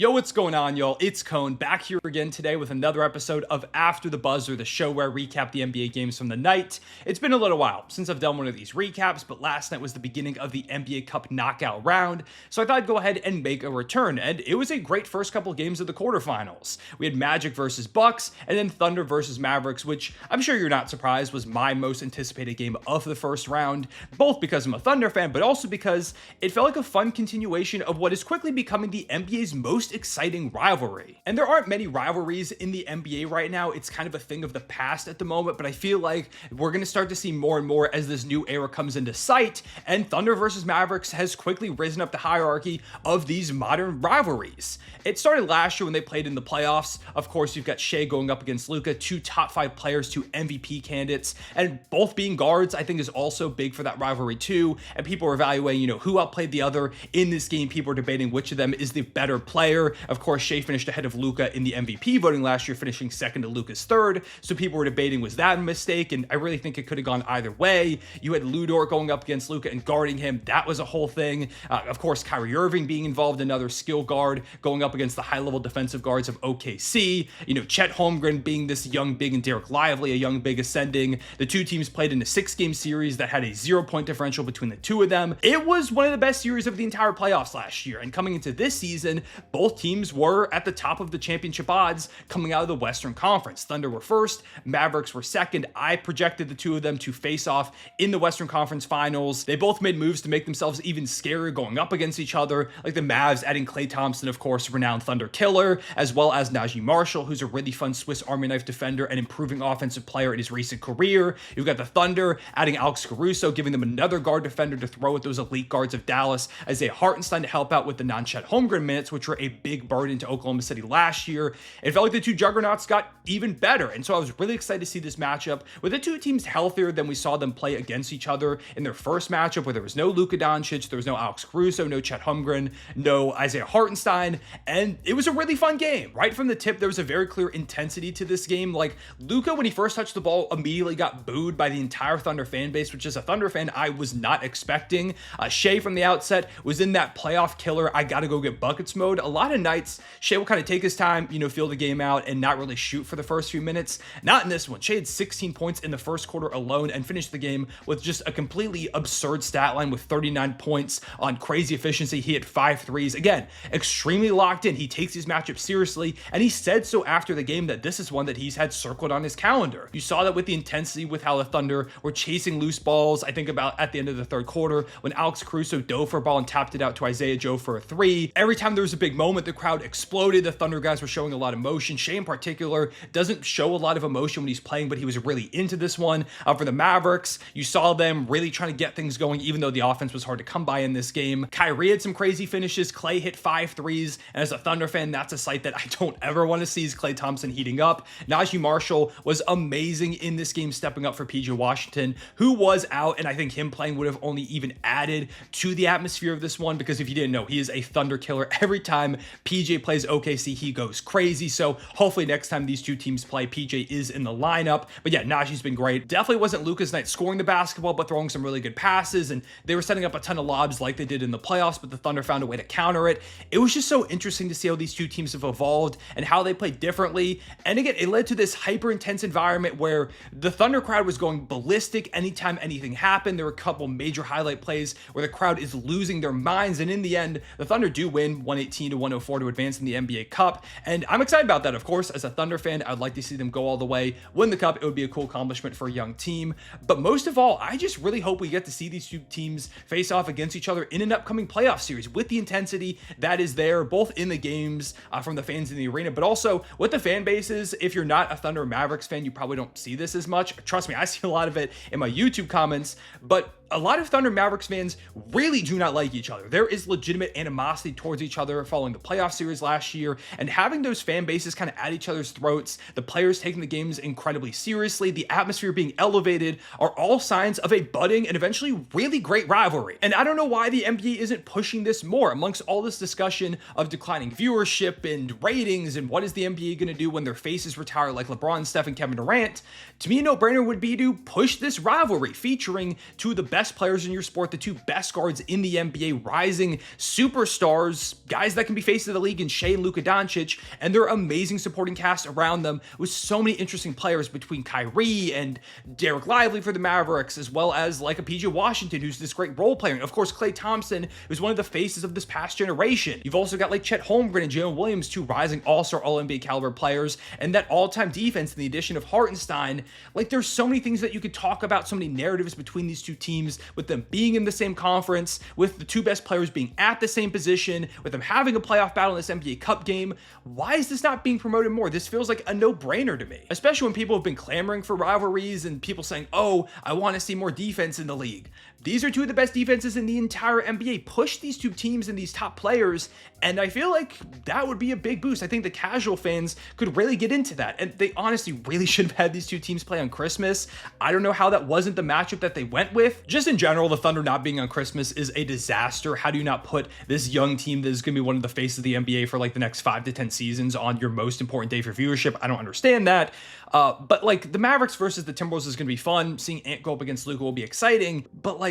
Yo, what's going on, y'all? It's Cone back here again today with another episode of After the Buzzer, the show where I recap the NBA games from the night. It's been a little while since I've done one of these recaps, but last night was the beginning of the NBA Cup knockout round, so I thought I'd go ahead and make a return, and it was a great first couple games of the quarterfinals. We had Magic versus Bucks, and then Thunder versus Mavericks, which I'm sure you're not surprised was my most anticipated game of the first round, both because I'm a Thunder fan, but also because it felt like a fun continuation of what is quickly becoming the NBA's most exciting rivalry. And there aren't many rivalries in the NBA right now. It's kind of a thing of the past at the moment, but I feel like we're going to start to see more and more as this new era comes into sight, and Thunder versus Mavericks has quickly risen up the hierarchy of these modern rivalries. It started last year when they played in the playoffs. Of course, you've got Shai going up against Luka, two top 5 players, two MVP candidates, and both being guards, I think is also big for that rivalry too. And people are evaluating, who outplayed the other in this game. People are debating which of them is the better player. Of course, Shai finished ahead of Luka in the MVP voting last year, finishing second to Luka's third. So people were debating, was that a mistake? And I really think it could have gone either way. You had Ludor going up against Luka and guarding him. That was a whole thing. Of course, Kyrie Irving being involved, another skill guard, going up against the high-level defensive guards of OKC. Chet Holmgren being this young big and Derek Lively, a young big ascending. The two teams played in a 6-game series that had a 0-point differential between the two of them. It was one of the best series of the entire playoffs last year. And coming into this season, both teams were at the top of the championship odds coming out of the Western Conference. Thunder were first, Mavericks were second. I projected the two of them to face off in the Western Conference Finals. They both made moves to make themselves even scarier going up against each other, like the Mavs adding Klay Thompson, of course, renowned Thunder killer, as well as Najee Marshall, who's a really fun Swiss Army knife defender and improving offensive player in his recent career. You've got the Thunder adding Alex Caruso, giving them another guard defender to throw at those elite guards of Dallas, Isaiah Hartenstein to help out with the non-Chet Holmgren minutes, which were a big burden to Oklahoma City last year. It felt like the two juggernauts got even better, and so I was really excited to see this matchup with the two teams healthier than we saw them play against each other in their first matchup, where there was no Luka Doncic, there was no Alex Caruso, no Chet Holmgren, no Isaiah Hartenstein, and it was a really fun game. Right from the tip, there was a very clear intensity to this game. Like, Luka, when he first touched the ball, immediately got booed by the entire Thunder fan base, which as a Thunder fan, I was not expecting. Shai from the outset was in that playoff killer, I gotta go get buckets mode. A lot of nights, Shai will kind of take his time, feel the game out and not really shoot for the first few minutes. Not in this one. Shai had 16 points in the first quarter alone and finished the game with just a completely absurd stat line with 39 points on crazy efficiency. He hit 5 threes. Again, extremely locked in. He takes these matchups seriously, and he said so after the game that this is one that he's had circled on his calendar. You saw that with the intensity with how the Thunder were chasing loose balls. I think about at the end of the third quarter when Alex Caruso dove for a ball and tapped it out to Isaiah Joe for a 3. Every time there was a big moment, the crowd exploded. The Thunder guys were showing a lot of emotion. Shai in particular doesn't show a lot of emotion when he's playing, but he was really into this one. For the Mavericks, you saw them really trying to get things going, even though the offense was hard to come by in this game. Kyrie had some crazy finishes. Klay hit 5 threes, and as a Thunder fan, that's a sight that I don't ever want to see, is Klay Thompson heating up. Najee Marshall was amazing in this game, stepping up for PJ Washington, who was out, and I think him playing would have only even added to the atmosphere of this one, because if you didn't know, he is a Thunder killer. Every time PJ plays OKC, he goes crazy. So hopefully next time these two teams play, PJ is in the lineup. But yeah, Najee's been great. Definitely wasn't Luka's night scoring the basketball, but throwing some really good passes, and they were setting up a ton of lobs like they did in the playoffs, but the Thunder found a way to counter it. It was just so interesting to see how these two teams have evolved and how they play differently. And again, it led to this hyper intense environment where the Thunder crowd was going ballistic anytime anything happened. There were a couple major highlight plays where the crowd is losing their minds, and in the end, the Thunder do win 118-104 to advance in the NBA Cup, and I'm excited about that. Of course, as a Thunder fan, I'd like to see them go all the way, win the Cup. It would be a cool accomplishment for a young team, but most of all, I just really hope we get to see these two teams face off against each other in an upcoming playoff series with the intensity that is there, both in the games from the fans in the arena, but also with the fan bases. If you're not a Thunder or Mavericks fan, you probably don't see this as much. Trust me, I see a lot of it in my YouTube comments, but a lot of Thunder Mavericks fans really do not like each other. There is legitimate animosity towards each other following the playoff series last year, and having those fan bases kind of at each other's throats, the players taking the games incredibly seriously, the atmosphere being elevated, are all signs of a budding and eventually really great rivalry. And I don't know why the NBA isn't pushing this more amongst all this discussion of declining viewership and ratings and what is the NBA going to do when their faces retire like LeBron, Steph, and Kevin Durant. To me, a no-brainer would be to push this rivalry featuring two of the best best players in your sport, the two best guards in the NBA, rising superstars, guys that can be face of the league in Shai and Luka Doncic, and their amazing supporting cast around them with so many interesting players between Kyrie and Derek Lively for the Mavericks, as well as like a PJ Washington, who's this great role player. And of course, Klay Thompson, who's one of the faces of this past generation. You've also got like Chet Holmgren and Jalen Williams, two rising all-star, all-NBA caliber players, and that all-time defense in the addition of Hartenstein. Like, there's so many things that you could talk about, so many narratives between these two teams, with them being in the same conference, with the two best players being at the same position, with them having a playoff battle in this NBA Cup game. Why is this not being promoted more? This feels like a no-brainer to me, especially when people have been clamoring for rivalries and people saying, oh, I want to see more defense in the league. These are two of the best defenses in the entire NBA. Push these two teams and these top players, and I feel like that would be a big boost. I think the casual fans could really get into that, and they honestly really should have had these two teams play on Christmas. I don't know how that wasn't the matchup that they went with. Just in general, the Thunder not being on Christmas is a disaster. How do you not put this young team that is going to be one of the faces of the NBA for like the next 5 to 10 seasons on your most important day for viewership? I don't understand that. But like the Mavericks versus the Timberwolves is going to be fun. Seeing Ant go up against Luka will be exciting. But like,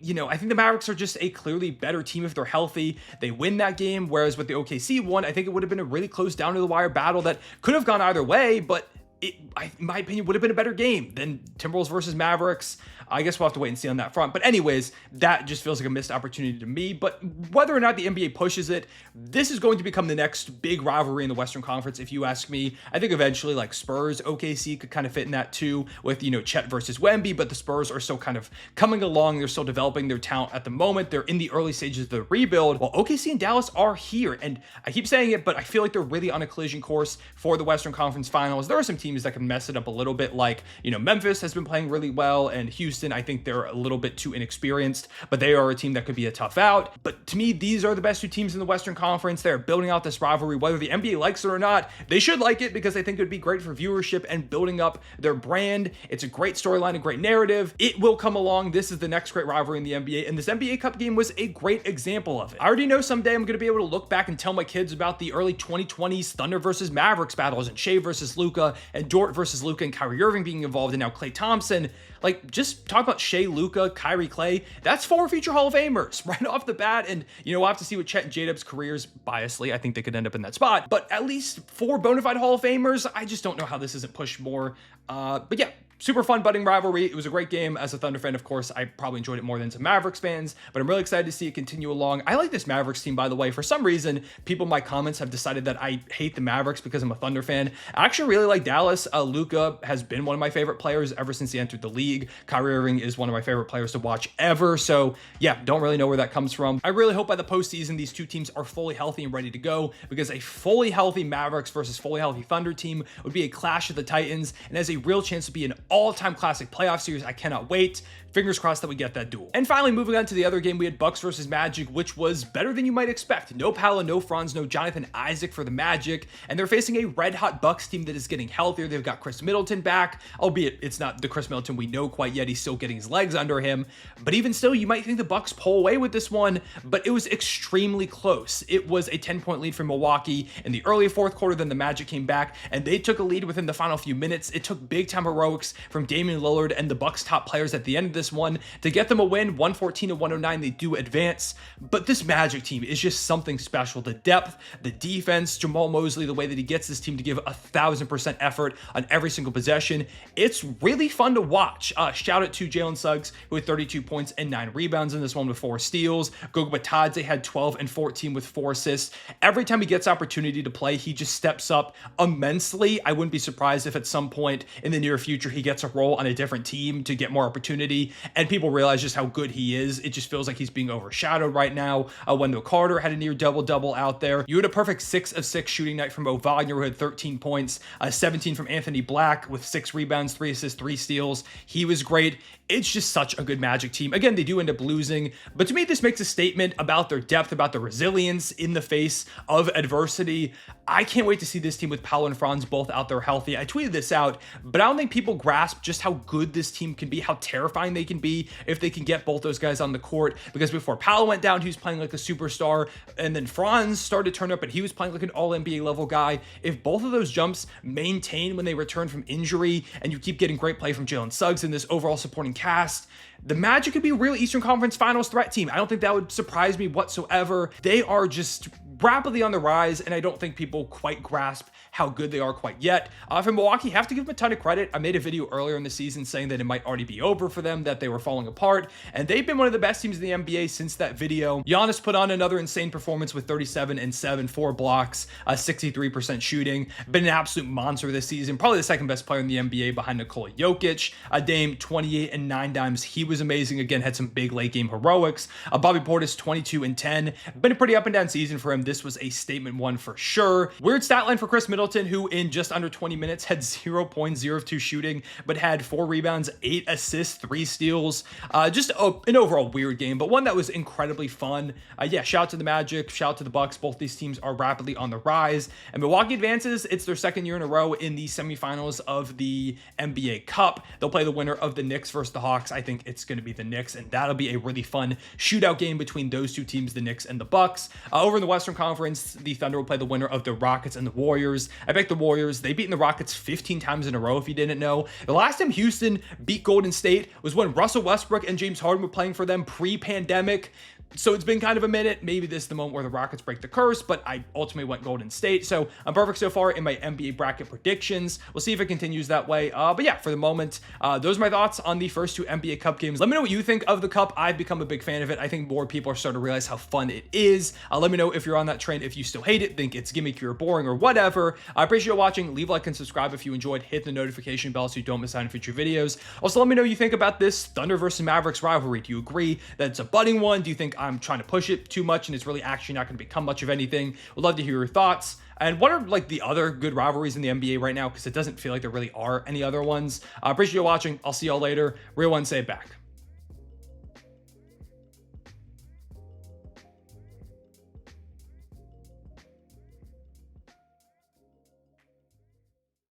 you know, I think the Mavericks are just a clearly better team if they're healthy. They win that game, whereas with the OKC one, I think it would have been a really close down to the wire battle that could have gone either way, but in my opinion, would have been a better game than Timberwolves versus Mavericks. I guess we'll have to wait and see on that front. But anyways, that just feels like a missed opportunity to me. But whether or not the NBA pushes it, this is going to become the next big rivalry in the Western Conference, if you ask me. I think eventually, like Spurs, OKC could kind of fit in that too, with, you know, Chet versus Wemby. But the Spurs are still kind of coming along. They're still developing their talent at the moment. They're in the early stages of the rebuild, while OKC and Dallas are here. And I keep saying it, but I feel like they're really on a collision course for the Western Conference Finals. There are some teams that can mess it up a little bit, like, you know, Memphis has been playing really well, and Houston, I think they're a little bit too inexperienced, but they are a team that could be a tough out. But to me, these are the best two teams in the Western Conference. They're building out this rivalry, whether the NBA likes it or not. They should like it because they think it would be great for viewership and building up their brand. It's a great storyline, a great narrative. It will come along. This is the next great rivalry in the NBA, and this NBA Cup game was a great example of it. I already know someday I'm going to be able to look back and tell my kids about the early 2020s Thunder versus Mavericks battles, and Shai versus Luka, and Dort versus Luka, and Kyrie Irving being involved, and now Klay Thompson. Like, just talk about Shai, Luka, Kyrie, Klay. That's 4 future Hall of Famers right off the bat. And, you know, we'll have to see what Chet and J-Dub's careers, biasly, I think they could end up in that spot. But at least 4 bona fide Hall of Famers. I just don't know how this isn't pushed more. But yeah, super fun budding rivalry. It was a great game. As a Thunder fan, of course, I probably enjoyed it more than some Mavericks fans, but I'm really excited to see it continue along. I like this Mavericks team, by the way. For some reason, people in my comments have decided that I hate the Mavericks because I'm a Thunder fan. I actually really like Dallas. Luka has been one of my favorite players ever since he entered the league. Kyrie Irving is one of my favorite players to watch ever. So yeah, don't really know where that comes from. I really hope by the postseason, these two teams are fully healthy and ready to go, because a fully healthy Mavericks versus fully healthy Thunder team would be a clash of the Titans and has a real chance to be an all-time classic playoff series. I cannot wait. Fingers crossed that we get that duel. And finally, moving on to the other game, we had Bucks versus Magic, which was better than you might expect. No Paolo, no Franz, no Jonathan Isaac for the Magic, and they're facing a red-hot Bucks team that is getting healthier. They've got Chris Middleton back, albeit it's not the Chris Middleton we know quite yet. He's still getting his legs under him, but even still, you might think the Bucks pull away with this one, but it was extremely close. It was a 10-point lead for Milwaukee in the early fourth quarter. Then the Magic came back, and they took a lead within the final few minutes. It took big-time heroics from Damian Lillard and the Bucks' top players at the end of this one to get them a win. 114-109, they do advance, but this Magic team is just something special. The depth, the defense, Jamal Mosley, the way that he gets this team to give 1,000% effort on every single possession. It's really fun to watch. Shout out to Jalen Suggs, who had 32 points and 9 rebounds in this one with 4 steals. Goga Bitadze had 12 and 14 with 4 assists. Every time he gets opportunity to play, he just steps up immensely. I wouldn't be surprised if at some point in the near future he gets a role on a different team to get more opportunity, and people realize just how good he is. It just feels like he's being overshadowed right now. Wendell Carter had a near double-double out there. You had a perfect 6 of 6 shooting night from Mo Wagner, who had 13 points, 17 from Anthony Black with 6 rebounds, 3 assists, 3 steals. He was great. It's just such a good Magic team. Again, they do end up losing, but to me, this makes a statement about their depth, about their resilience in the face of adversity. I can't wait to see this team with Paolo and Franz both out there healthy. I tweeted this out, but I don't think people grab grasp just how good this team can be, how terrifying they can be if they can get both those guys on the court. Because before Powell went down, he was playing like a superstar, and then Franz started to turn up, and he was playing like an all-NBA level guy. If both of those jumps maintain when they return from injury, and you keep getting great play from Jalen Suggs and this overall supporting cast, the Magic could be a real Eastern Conference Finals threat team. I don't think that would surprise me whatsoever. They are just rapidly on the rise, and I don't think people quite grasp how good they are quite yet. For Milwaukee, have to give them a ton of credit. I made a video earlier in the season saying that it might already be over for them, that they were falling apart, and they've been one of the best teams in the NBA since that video. Giannis put on another insane performance with 37 and 7, 4 blocks, 63% shooting. Been an absolute monster this season. Probably the second best player in the NBA behind Nikola Jokic. Dame, 28 and 9 dimes. He was amazing. Again, had some big late game heroics. Bobby Portis, 22 and 10. Been a pretty up and down season for him. This was a statement one for sure. Weird stat line for Chris Middleton, who in just under 20 minutes had 0.02 shooting, but had 4 rebounds, 8 assists, 3 steals. Just an overall weird game, but one that was incredibly fun. Yeah, shout out to the Magic, shout out to the Bucks. Both these teams are rapidly on the rise, and Milwaukee advances. It's their second year in a row in the semifinals of the NBA Cup. They'll play the winner of the Knicks versus the Hawks. I think it's going to be the Knicks, and that'll be a really fun shootout game between those two teams, the Knicks and the Bucks. Over in the Western Conference, the Thunder will play the winner of the Rockets and the Warriors. I picked the Warriors. They've beaten the Rockets 15 times in a row, if you didn't know. The last time Houston beat Golden State was when Russell Westbrook and James Harden were playing for them pre-pandemic. So it's been kind of a minute. Maybe this is the moment where the Rockets break the curse, but I ultimately went Golden State. So I'm perfect so far in my NBA bracket predictions. We'll see if it continues that way. But yeah, for the moment, those are my thoughts on the first 2 NBA Cup games. Let me know what you think of the Cup. I've become a big fan of it. I think more people are starting to realize how fun it is. Let me know if you're on that train, if you still hate it, think it's gimmicky or boring or whatever. I appreciate you watching. Leave a like and subscribe if you enjoyed. Hit the notification bell so you don't miss out on future videos. Also, let me know what you think about this Thunder versus Mavericks rivalry. Do you agree that it's a budding one? Do you think I'm trying to push it too much and it's really actually not going to become much of anything? Would love to hear your thoughts. And what are like the other good rivalries in the NBA right now? Because it doesn't feel like there really are any other ones. I appreciate you watching. I'll see y'all later. Real one, say it back.